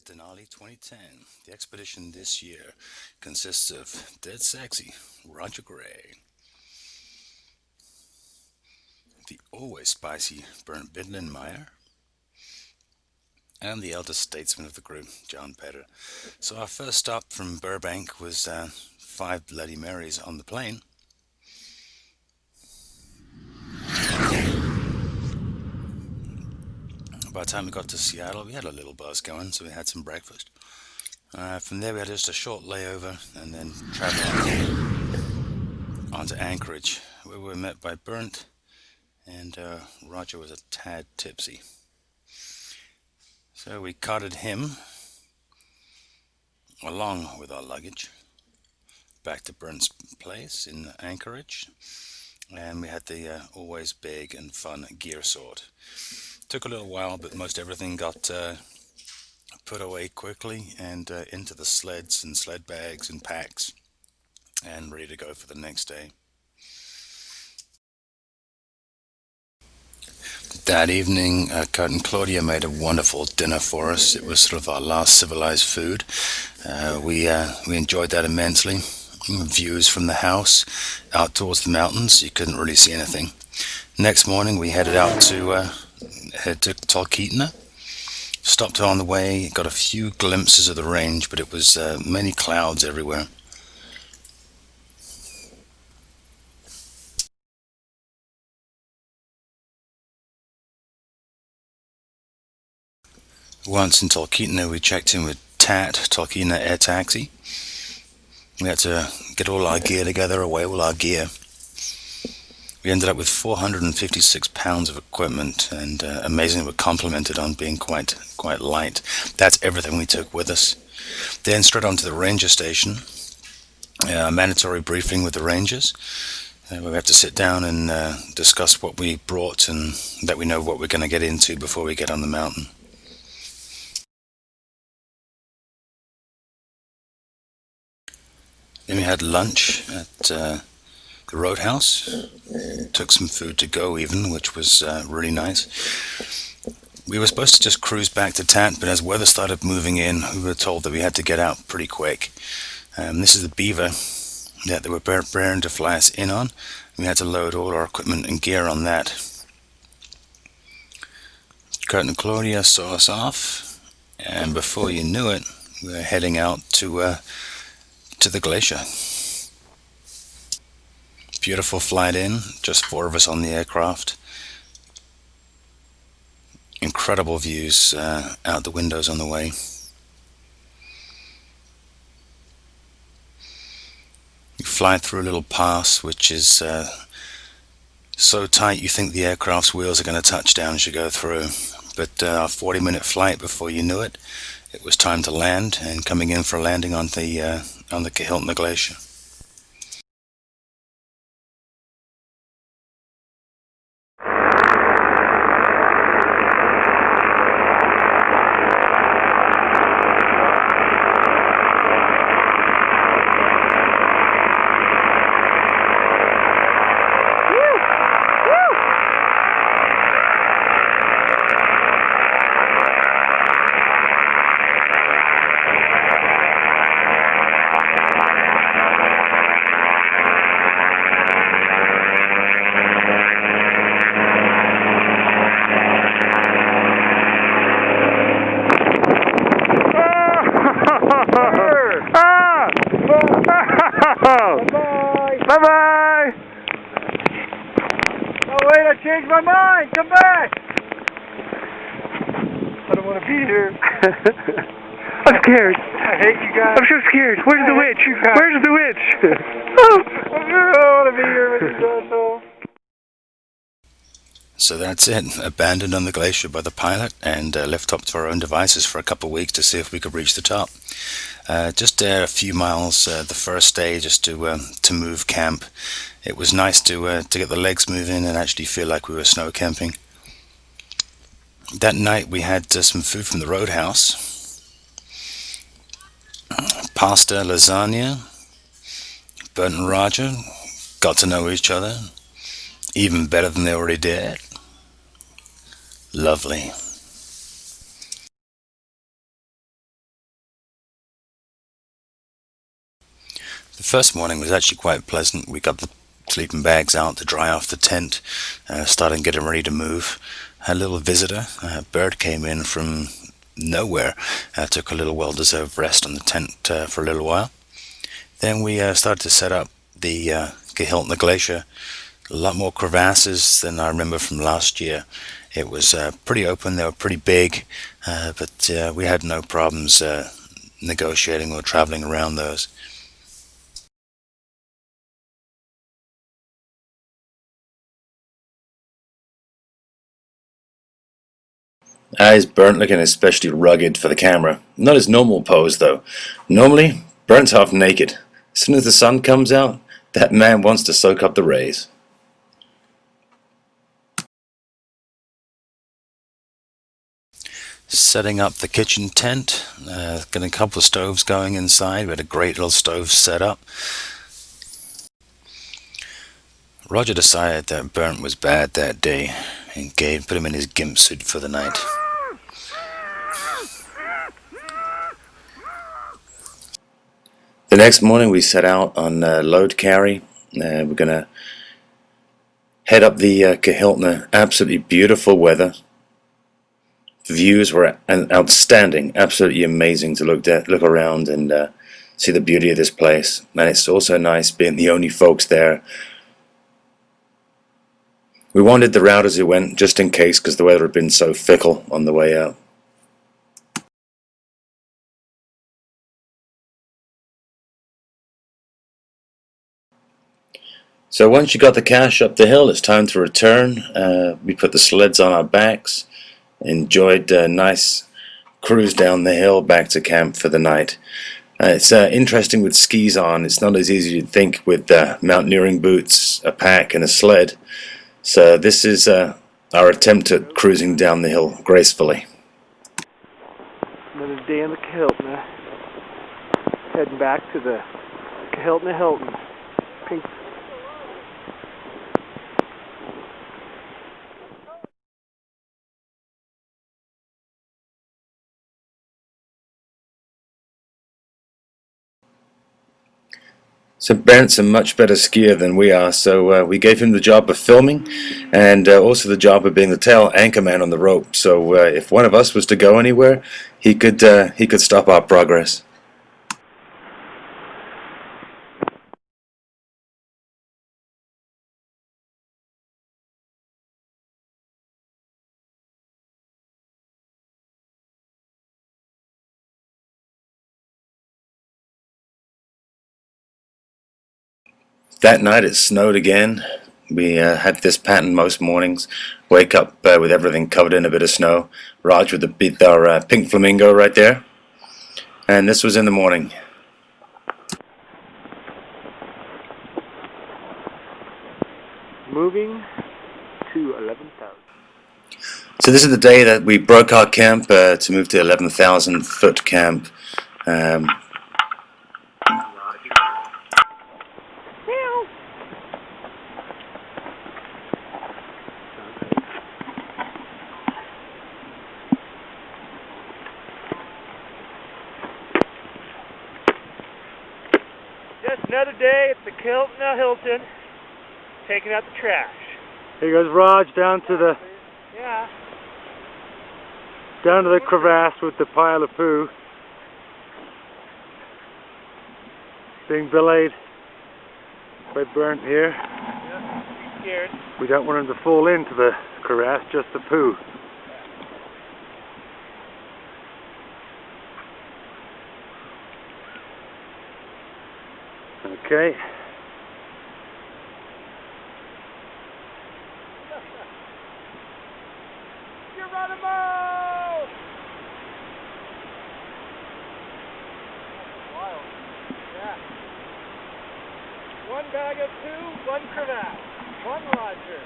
Denali 2010. The expedition this year consists of Dead Sexy, Roger Gray, the always spicy Bernd Bidlenmeyer, and the eldest statesman of the group, John Petter. So our first stop from Burbank was 5 Bloody Marys on the plane. By the time we got to Seattle, we had a little buzz going, so we had some breakfast. From there, we had just a short layover and then traveled on to Anchorage, where we were met by Bernd, and Roger was a tad tipsy. So we carted him, along with our luggage, back to Bernd's place in Anchorage, and we had the always big and fun gear sort. Took a little while, but most everything got put away quickly and into the sleds and sled bags and packs and ready to go for the next day. That evening, Kurt and Claudia made a wonderful dinner for us. It was sort of our last civilized food. We enjoyed that immensely. Views from the house out towards the mountains, you couldn't really see anything. Next morning, we headed out to head to Talkeetna. Stopped on the way, got a few glimpses of the range, but it was many clouds everywhere. Once in Talkeetna, we checked in with TAT, Talkeetna Air Taxi. We had to get all our gear together, away all our gear. We ended up with 456 pounds of equipment, and amazingly, we're complimented on being quite light. That's everything we took with us. Then straight on to the ranger station, a mandatory briefing with the rangers. We have to sit down and discuss what we brought and that we know what we're going to get into before we get on the mountain. Then we had lunch at the Roadhouse. Took some food to go even, which was really nice. We were supposed to just cruise back to Tat, but as weather started moving in, we were told that we had to get out pretty quick. This is the Beaver that they were preparing to fly us in on. We had to load all our equipment and gear on that. Kurt and Claudia saw us off, and before you knew it, we were heading out to the glacier. Beautiful flight in, just 4 of us on the aircraft. Incredible views out the windows on the way. You fly through a little pass which is so tight you think the aircraft's wheels are going to touch down as you go through. But a 40-minute flight, before you knew it, it was time to land, and coming in for a landing on the Kahiltna Glacier. Bye-bye! Oh wait, I changed my mind! Come back! I don't want to be here. I'm scared. I hate you guys. I'm so scared. Where's the witch? Where's the witch? I don't want to be here with you, asshole. So that's it. Abandoned on the glacier by the pilot and left up to our own devices for a couple of weeks to see if we could reach the top. Just a few miles the first day just to move camp. It was nice to get the legs moving and actually feel like we were snow camping. That night we had some food from the Roadhouse. Pasta, lasagna. Bert and Roger got to know each other even better than they already did. Lovely. The first morning was actually quite pleasant. We got the sleeping bags out to dry off the tent, started getting ready to move. Had a little visitor. A bird came in from nowhere, took a little well-deserved rest on the tent for a little while. Then we started to set up the Kahiltna Glacier. A lot more crevasses than I remember from last year. It was pretty open, they were pretty big, but we had no problems negotiating or traveling around those. Eyes burnt looking especially rugged for the camera. Not his normal pose though. Normally, burnt's half naked. As soon as the sun comes out, that man wants to soak up the rays. Setting up the kitchen tent, getting a couple of stoves going inside. We had a great little stove set up. Roger decided that burnt was bad that day and Gabe put him in his gimp suit for the night. The next morning we set out on load carry. We're going to head up the Kahiltna. Absolutely beautiful weather. Views were outstanding, absolutely amazing to look around and see the beauty of this place. And it's also nice being the only folks there. We wanted the route as we went, just in case, because the weather had been so fickle on the way out. So once you got the cache up the hill, it's time to return. We put the sleds on our backs, enjoyed a nice cruise down the hill back to camp for the night. It's interesting with skis on. It's not as easy as you'd think with mountaineering boots, a pack, and a sled. So this is our attempt at cruising down the hill gracefully. Another day in the Kahiltna. Heading back to the Kahiltna Hilton. Pink. So Brent's a much better skier than we are, so we gave him the job of filming and also the job of being the tail anchor man on the rope. So if one of us was to go anywhere, he could stop our progress. That night it snowed again. We had this pattern most mornings. Wake up with everything covered in a bit of snow. Raj with our pink flamingo right there. And this was in the morning. Moving to 11,000. So this is the day that we broke our camp to move to 11,000 foot camp. Just another day at the Kahiltna Hilton, taking out the trash. Here goes Raj down to the crevasse with the pile of poo. Being belayed by Burnt here. Yeah, be scared. We don't want him to fall into the crevasse, just the poo. Okay. Geronimo! Wild. Yeah. One bag of poo, one crevasse. One Roger.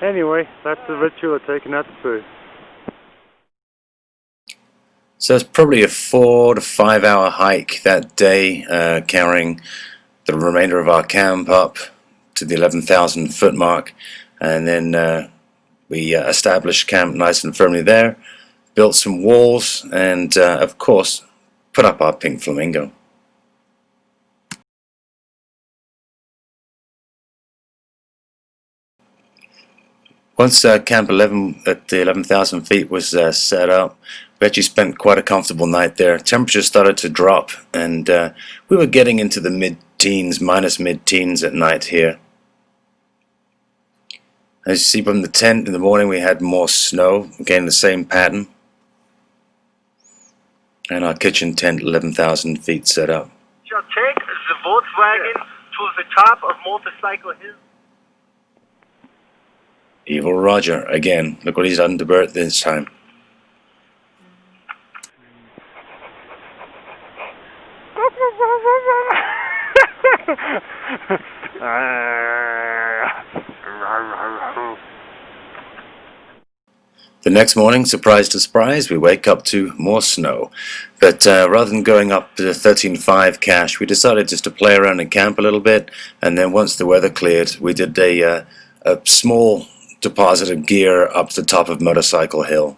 Anyway, that's the ritual of taking out the poo. So it's probably a 4 to 5 hour hike that day, carrying the remainder of our camp up to the 11,000 foot mark, and then we established camp nice and firmly there, built some walls, and of course put up our pink flamingo. Once Camp 11 at the 11,000 feet was set up, we actually spent quite a comfortable night there. Temperatures started to drop, and we were getting into the mid-teens, minus mid-teens at night here. As you see from the tent, in the morning we had more snow, again the same pattern. And our kitchen tent, 11,000 feet set up. Shall take the Volkswagen to the top of Motorcycle Hill. Evil Roger, again, look what he's done to Bert this time. The next morning, surprise to surprise, we wake up to more snow. But rather than going up to the 13.5 cache, we decided just to play around and camp a little bit. And then once the weather cleared, we did a small deposit of gear up to the top of Motorcycle Hill.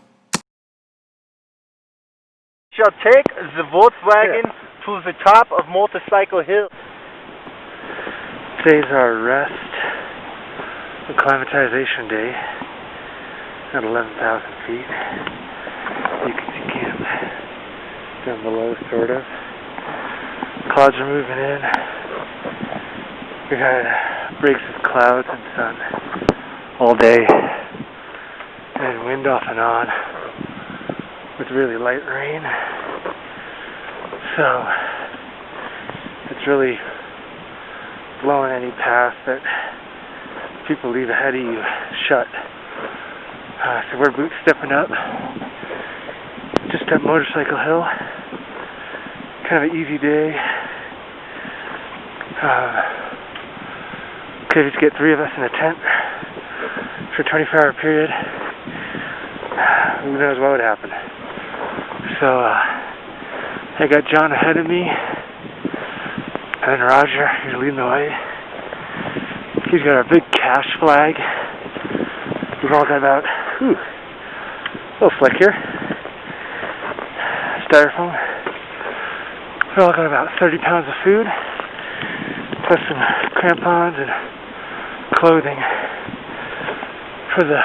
Shall take the Volkswagen to the top of Motorcycle Hill. Today's our rest, acclimatization day at 11,000 feet. You can see camp down below, sort of. Clouds are moving in. We've had breaks of clouds and sun all day, and wind off and on with really light rain. So it's really blowing any path that people leave ahead of you shut. So we're boot stepping up just up Motorcycle Hill. Kind of an easy day. Could just get 3 of us in a tent for a 24-hour period. Who knows what would happen. So I got John ahead of me, and then Roger, he's leading the way. He's got our big cache flag. We've all got about, a little flick here, styrofoam. We've all got about 30 pounds of food, plus some crampons and clothing for the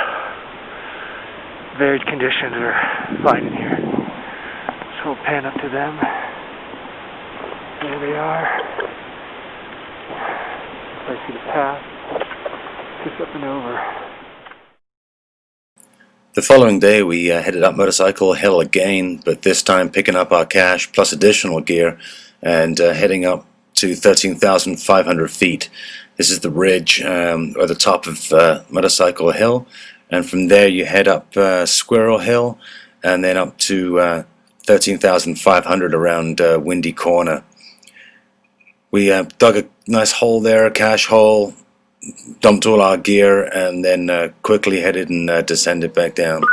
varied conditions we're finding here. So we'll pan up to them. There they are. I see the path, just up and over. The following day we headed up Motorcycle Hill again, but this time picking up our cache plus additional gear and heading up to 13,500 feet. This is the ridge or the top of Motorcycle Hill, and from there you head up Squirrel Hill and then up to 13,500 around Windy Corner. We dug a nice hole there, a cache hole, dumped all our gear, and then quickly headed and descended back down.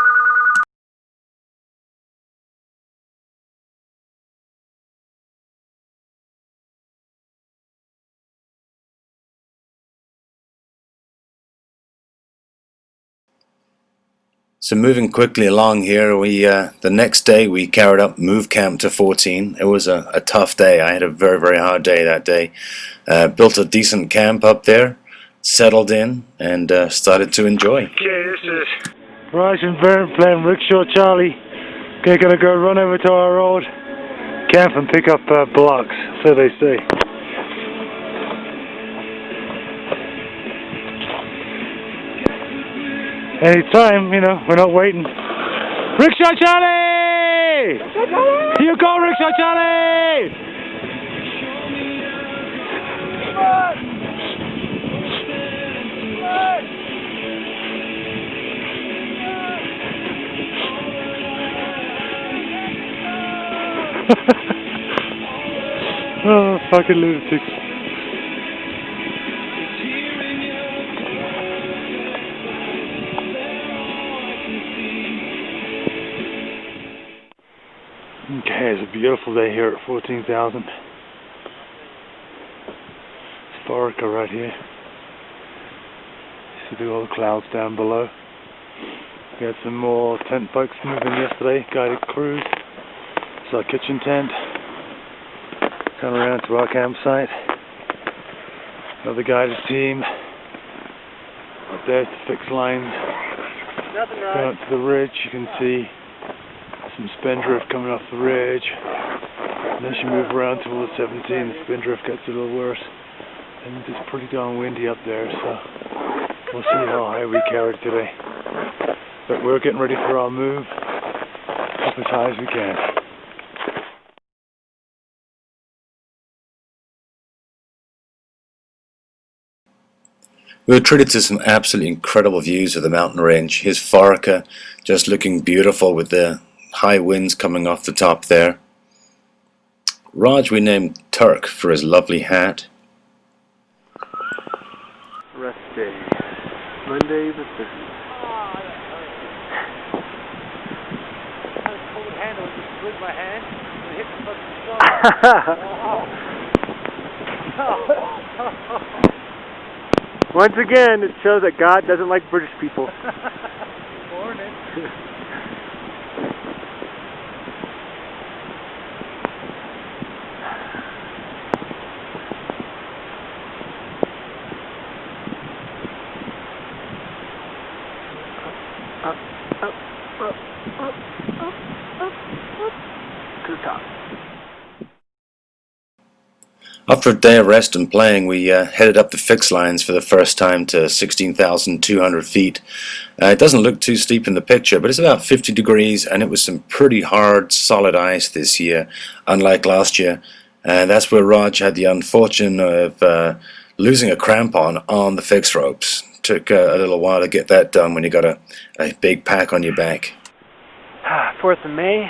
So moving quickly along here, we the next day we carried up move camp to 14. It was a tough day. I had a very hard day that day. Built a decent camp up there, settled in, and started to enjoy. Okay, this is Raj and Vern playing Rickshaw Charlie. They're gonna go run over to our road, camp and pick up blocks, so they say. Anytime, you know, we're not waiting. Rickshaw Charlie! Here you go, Rickshaw Charlie! Oh, fucking lunatics. Okay, it's a beautiful day here at 14,000. Historical right here. See all the clouds down below. We had some more tent folks moving yesterday, guided crews. It's our kitchen tent. Come around to our campsite. Another guided team. Up there to fix lines. Going up to the ridge, you can see some spindrift coming off the ridge. And as you move around towards 17, the spindrift gets a little worse. And it's pretty darn windy up there, so we'll see how high we carry today. But we're getting ready for our move, up as high as we can. We were treated to some absolutely incredible views of the mountain range. Here's Foraker, just looking beautiful with the high winds coming off the top there. Raj we named Turk for his lovely hat. Rest day, Monday the 5th. Cold handle, just split my hand and hit the fucking straw. Once again, it shows that God doesn't like British people. Morning. To the top. After a day of rest and playing, we headed up the fixed lines for the first time to 16,200 feet. It doesn't look too steep in the picture, but it's about 50 degrees, and it was some pretty hard, solid ice this year, unlike last year. And that's where Raj had the unfortune of losing a crampon on the fixed ropes. Took a little while to get that done when you got a big pack on your back. 4th of May,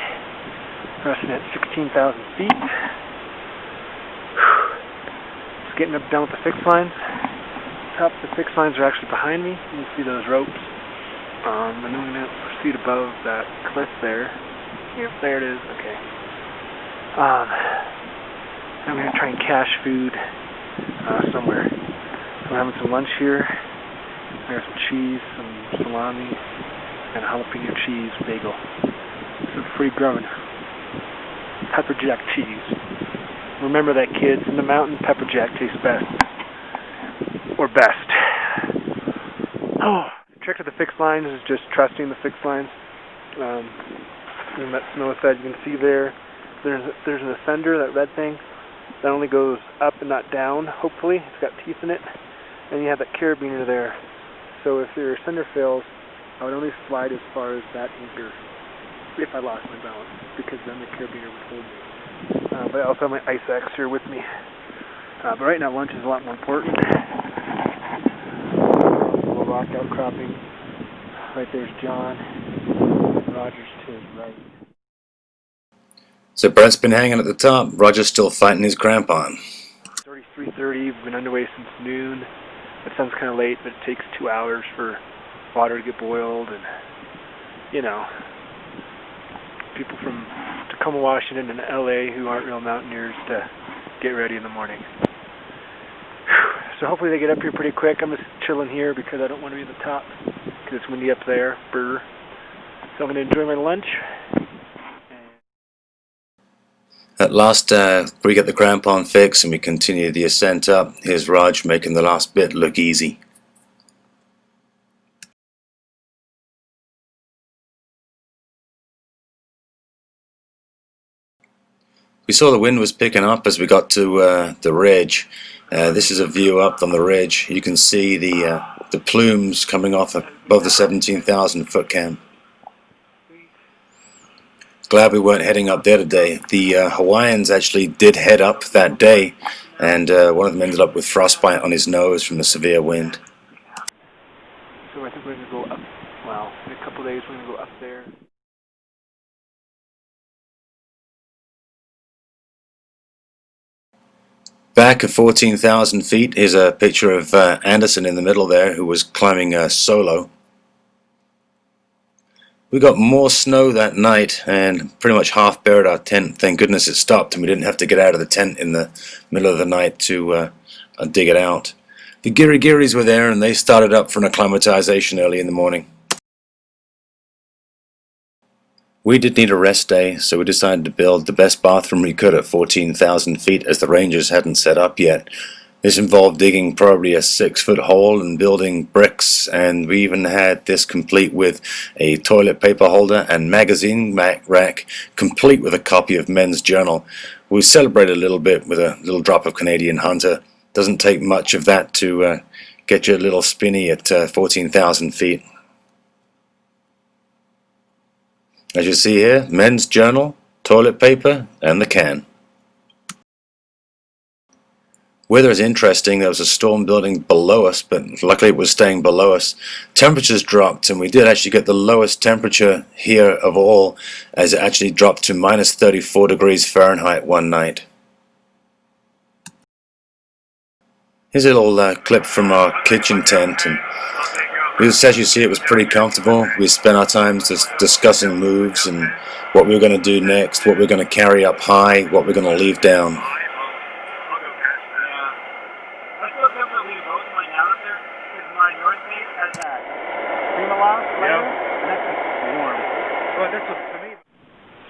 resting at 16,000 feet. Just getting up down with the fixed lines. Top of the fixed lines are actually behind me. You can see those ropes. And then I'm going to proceed above that cliff there. Yep, there it is. Okay. I'm going to try and cache food somewhere. I'm having some lunch here. I got some cheese, some salami, and a jalapeno cheese bagel. Some free growing pepper jack cheese. Remember that, kids, in the mountain, pepper jack tastes best. Or best. Oh, the trick of the fixed lines is just trusting the fixed lines. In that snow set, you can see there's an ascender, that red thing, that only goes up and not down, hopefully. It's got teeth in it. And you have that carabiner there. So if your ascender fails, I would only slide as far as that anchor if I lost my balance, because then the carabiner would hold me. But I also have my ice axe here with me. But right now lunch is a lot more important. Little rock outcropping. Right there's John. Roger's to his right. So Brett's been hanging at the top. Roger's still fighting his crampon. 33:30. We've been underway since noon. It sounds kind of late, but it takes 2 hours for water to get boiled, and you know, people from Tacoma, Washington, and LA who aren't real mountaineers to get ready in the morning. So hopefully they get up here pretty quick. I'm just chilling here because I don't want to be at the top because it's windy up there. Brr. So I'm going to enjoy my lunch. At last, we get the crampon fixed and we continue the ascent up. Here's Raj making the last bit look easy. We saw the wind was picking up as we got to the ridge. This is a view up on the ridge. You can see the plumes coming off above the 17,000 foot camp. Glad we weren't heading up there today. The Hawaiians actually did head up that day, and one of them ended up with frostbite on his nose from the severe wind. So I think we're going to go up. Well, in a couple of days we're going to go up there. Back at 14,000 feet, here's a picture of Anderson in the middle there, who was climbing solo. We got more snow that night and pretty much half buried our tent. Thank goodness it stopped and we didn't have to get out of the tent in the middle of the night to dig it out. The Giri-Giris were there and they started up for an acclimatization early in the morning. We did need a rest day, so we decided to build the best bathroom we could at 14,000 feet as the Rangers hadn't set up yet. This involved digging probably a 6-foot hole and building bricks, and we even had this complete with a toilet paper holder and magazine rack, complete with a copy of Men's Journal. We celebrated a little bit with a little drop of Canadian Hunter. Doesn't take much of that to get you a little spinny at 14,000 feet. As you see here, Men's Journal, toilet paper, and the can. Weather is interesting. There was a storm building below us, but luckily it was staying below us. Temperatures dropped, and we did actually get the lowest temperature here of all, as it actually dropped to minus 34 degrees Fahrenheit one night. Here's a little clip from our kitchen tent, and as you see, it was pretty comfortable. We spent our time just discussing moves and what we were going to do next, what we were going to carry up high, what we're going to leave down.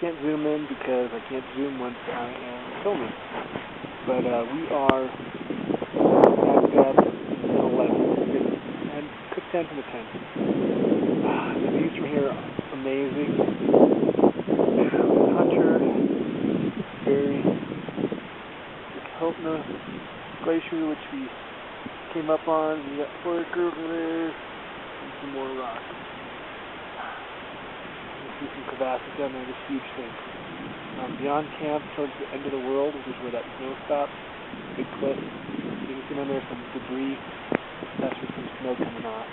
Can't zoom in because I can't zoom once I am filming. But we are packed up in the 11 and cook tent in the tent. The views from here are amazing. Hunter, very Kahiltna Glacier, which we came up on. We got Burbank over there and some more rocks. See some crevasses down there, just huge things. Beyond camp, towards the end of the world, which is where that snow stops, big cliff. You can see down there some debris. That's with some snow coming off.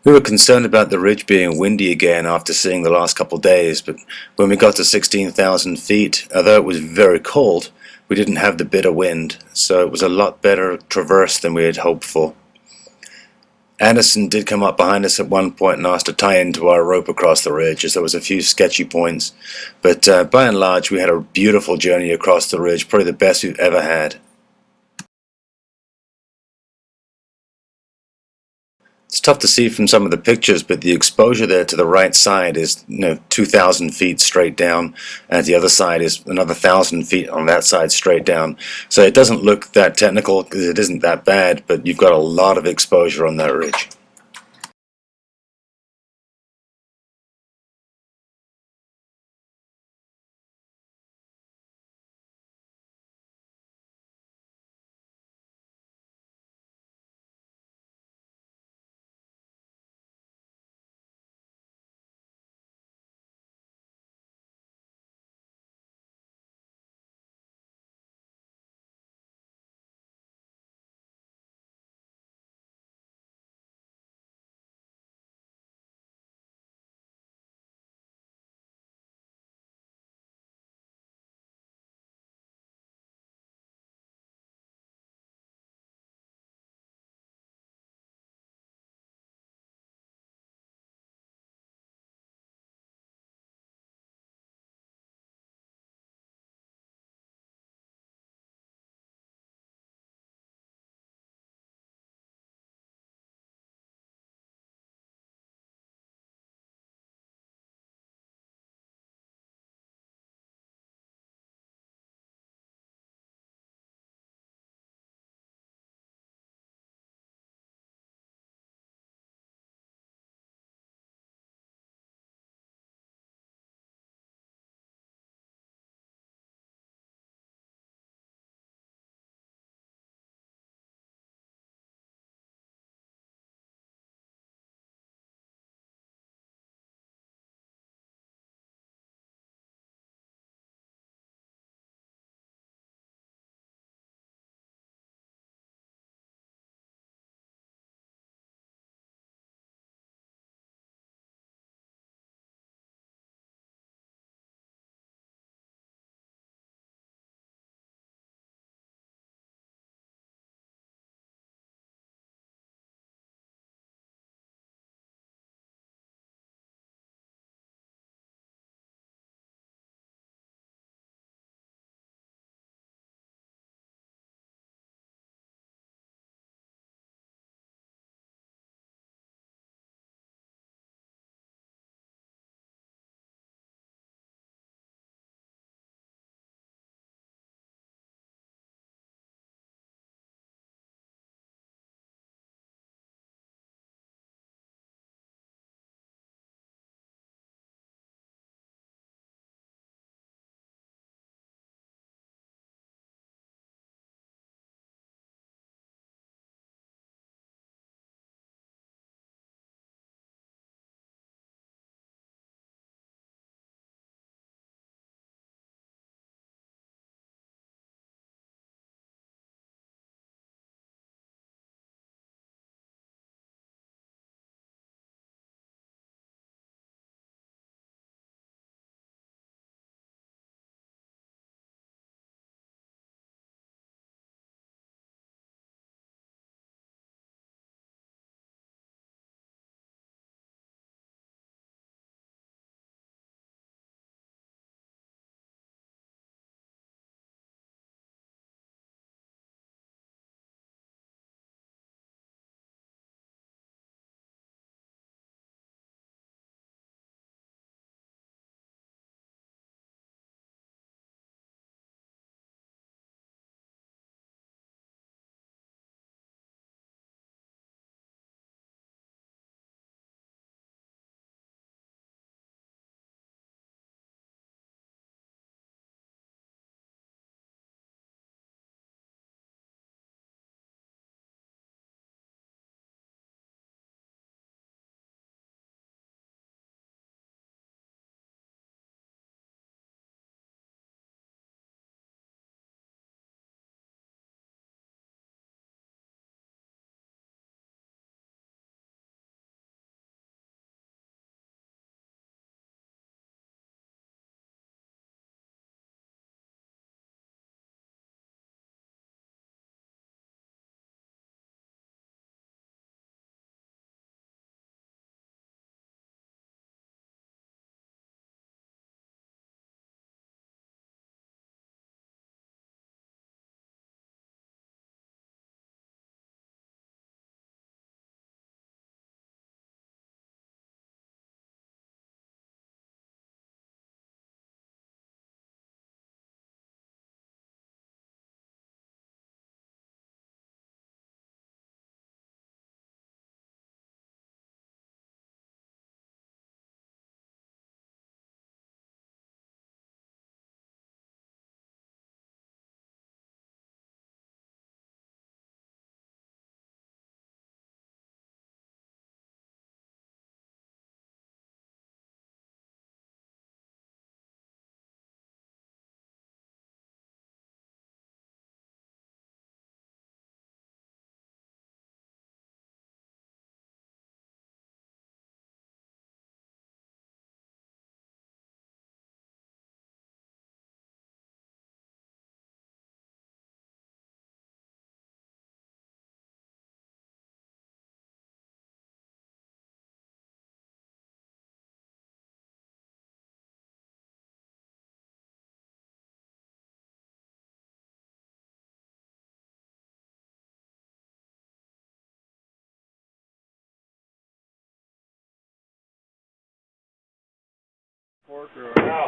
We were concerned about the ridge being windy again after seeing the last couple of days, but when we got to 16,000 feet, although it was very cold, we didn't have the bitter wind, so it was a lot better traverse than we had hoped for. Anderson did come up behind us at one point and asked to tie into our rope across the ridge, as there was a few sketchy points, but by and large we had a beautiful journey across the ridge, probably the best we've ever had. It's tough to see from some of the pictures, but the exposure there to the right side is 2,000 feet straight down, and the other side is another 1,000 feet on that side straight down. So it doesn't look that technical because it isn't that bad, but you've got a lot of exposure on that ridge.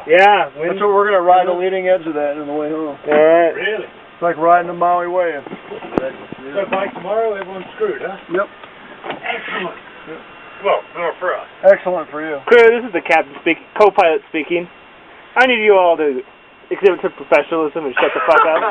Yeah. That's what we're gonna ride the leading edge of that on the way home. Alright. Really? It's like riding the Maui Wave. So by tomorrow, everyone's screwed, huh? Yep. Excellent. Well, not for us. Excellent for you. Crew, this is the captain speaking, co-pilot speaking. I need you all to exhibit some professionalism and shut the fuck up.